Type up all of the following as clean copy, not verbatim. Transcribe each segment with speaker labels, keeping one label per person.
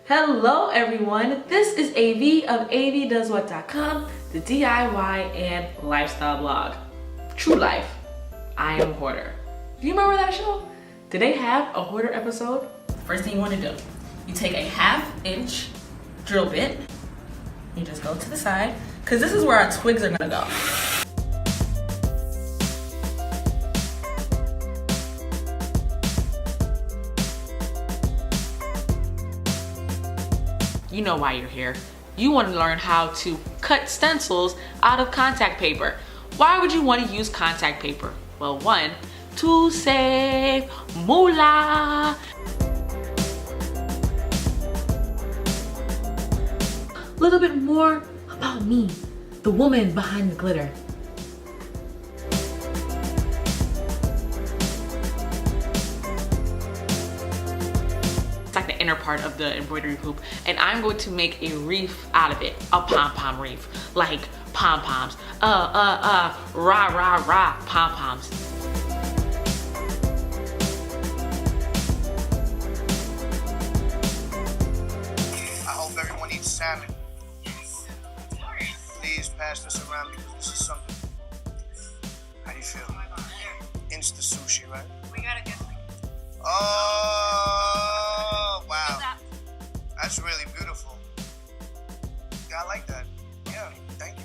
Speaker 1: Hello everyone, this is AV of avdoeswhat.com, the DIY and lifestyle blog. True life, I am a hoarder. Do you remember that show? Did they have a hoarder episode? First thing you want to do, you take a 1/2 inch drill bit, you just go to the side, because this is where our twigs are gonna go. You know why you're here. You want to learn how to cut stencils out of contact paper. Why would you want to use contact paper? Well, one, to save moolah. A little bit more about me, the woman behind the glitter. Like the inner part of the embroidery hoop, and I'm going to make a wreath out of it, a pom-pom wreath, like pom-poms, rah, rah, rah, pom-poms.
Speaker 2: I hope everyone eats salmon. Please pass this around because this is something. How do you feel? Insta sushi, right?
Speaker 3: We gotta get like.
Speaker 2: Oh, wow. That's really beautiful. Yeah, I like that. Yeah, thank you.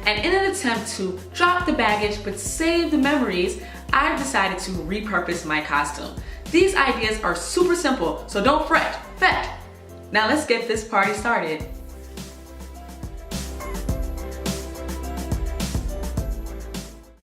Speaker 1: And in an attempt to drop the baggage but save the memories, I've decided to repurpose my costume. These ideas are super simple, so don't fret. Now let's get this party started.